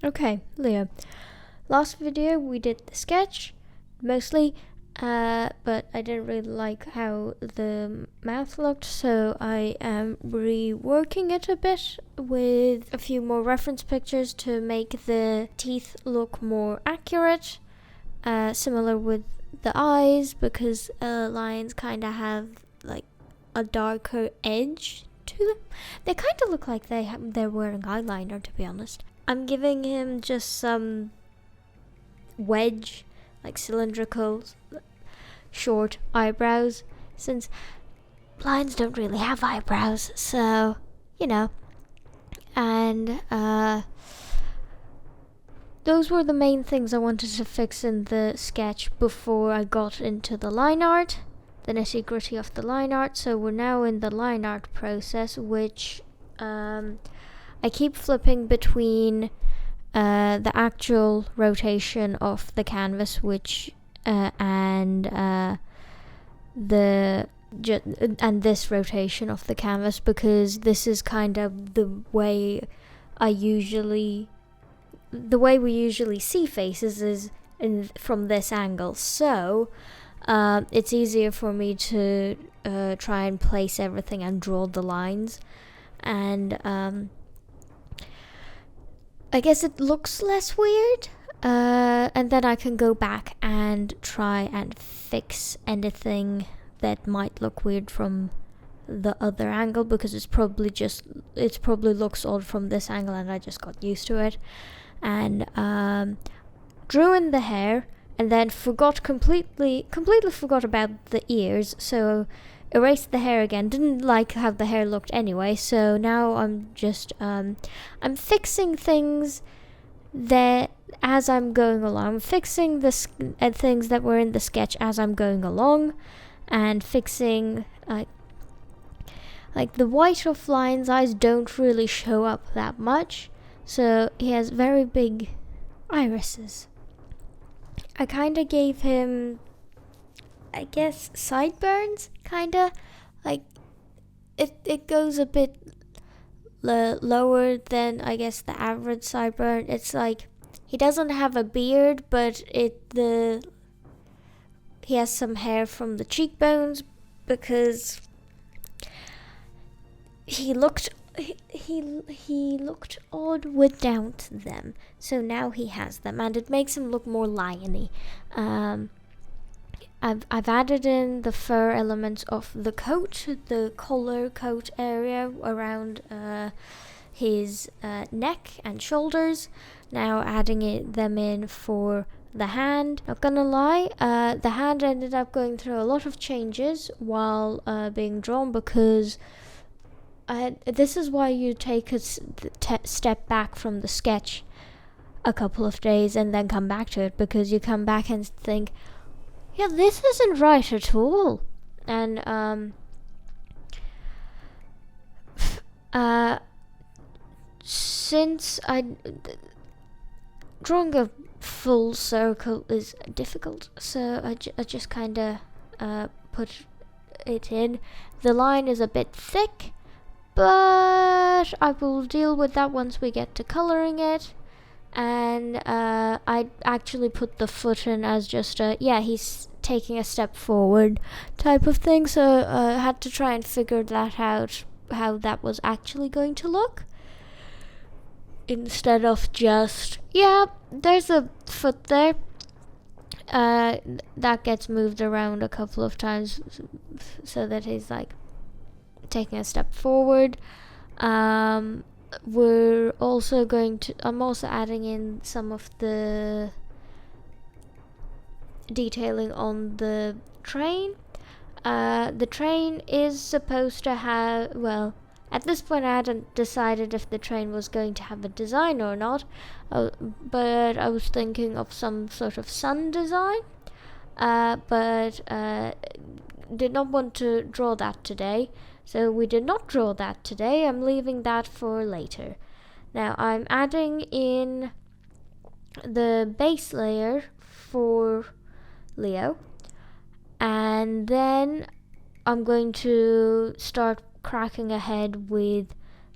Okay, Leo. Last video we did the sketch, mostly, but I didn't really like how the mouth looked, so I am reworking it a bit with a few more reference pictures to make the teeth look more accurate. Similar with the eyes, because lions kind of have like a darker edge to them. They kind of look like they're wearing eyeliner, to be honest. I'm giving him just some wedge, like cylindrical, short eyebrows, since lions don't really have eyebrows, so, and those were the main things I wanted to fix in the sketch before I got into the line art, the nitty-gritty of the line art. So we're now in the line art process, which I keep flipping between the actual rotation of the canvas, and this rotation of the canvas, because this is kind of the way we usually see faces is from this angle. So it's easier for me to try and place everything and draw the lines, and I guess it looks less weird, and then I can go back and try and fix anything that might look weird from the other angle, because it probably looks odd from this angle and I just got used to it. And drew in the hair, and then completely forgot about the ears, so erased the hair again. Didn't like how the hair looked anyway, so now I'm just I'm fixing things that as I'm going along. I'm fixing the things that were in the sketch as I'm going along, and fixing like the white of Lion's eyes don't really show up that much, so he has very big irises. I kind of gave him, I guess, sideburns, kind of. Like, it goes a bit lower than, I guess, the average sideburn. It's like, he doesn't have a beard, but he has some hair from the cheekbones, because he looked odd without them, so now he has them, and it makes him look more liony. I've added in the fur elements of the coat, the collar coat area around his neck and shoulders. Now adding them in for the hand. Not gonna lie, the hand ended up going through a lot of changes while being drawn, because this is why you take a step back from the sketch a couple of days and then come back to it, because you come back and think, yeah, this isn't right at all. And since drawing a full circle is difficult, so I just kind of put it in. The line is a bit thick, but I will deal with that once we get to coloring it. And I actually put the foot in as just he's taking a step forward type of thing, so I had to try and figure that out, how that was actually going to look, instead of just, there's a foot there. That gets moved around a couple of times so that he's like taking a step forward. We're also I'm also adding in some of the detailing on the train. The train is supposed to have, well, at this point I hadn't decided if the train was going to have a design or not, but I was thinking of some sort of sun design, but did not want to draw that today. So we did not draw that today. I'm leaving that for later. Now I'm adding in the base layer for Leo, and then I'm going to start cracking ahead with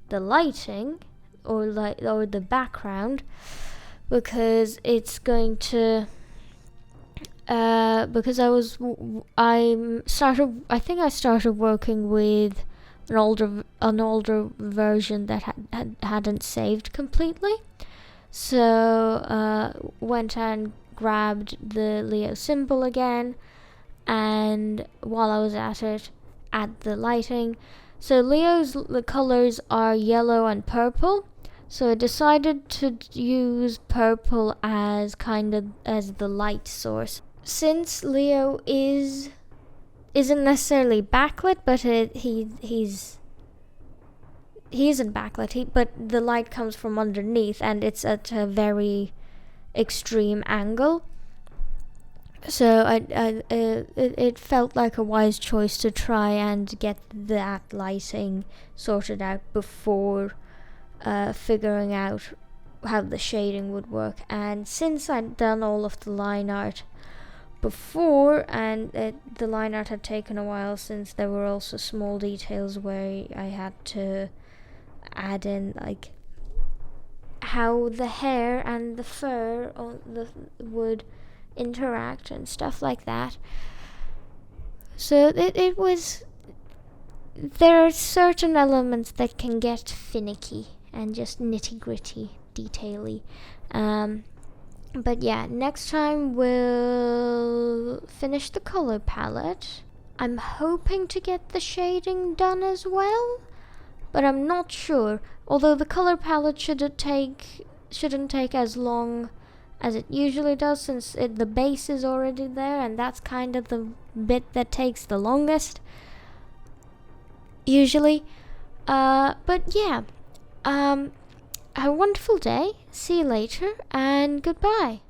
the lighting or the background. because it's going to because I think I started working with an older version that hadn't saved completely. So went and grabbed the Leo symbol again, and while I was at it, add the lighting. So the colors are yellow and purple. So I decided to use purple as as the light source. Since Leo isn't necessarily backlit, but he isn't backlit. But the light comes from underneath, and it's at a very extreme angle. So it felt like a wise choice to try and get that lighting sorted out before figuring out how the shading would work. And since I'd done all of the line art before, and the line art had taken a while, since there were also small details where I had to add in, like how the hair and the fur would interact and stuff like that. So it was, there are certain elements that can get finicky and just nitty gritty, detaily. But yeah, next time we'll finish the color palette. I'm hoping to get the shading done as well, but I'm not sure. Although the color palette shouldn't take as long as it usually does, since the base is already there, and that's kind of the bit that takes the longest usually. But yeah, have a wonderful day. See you later, and goodbye.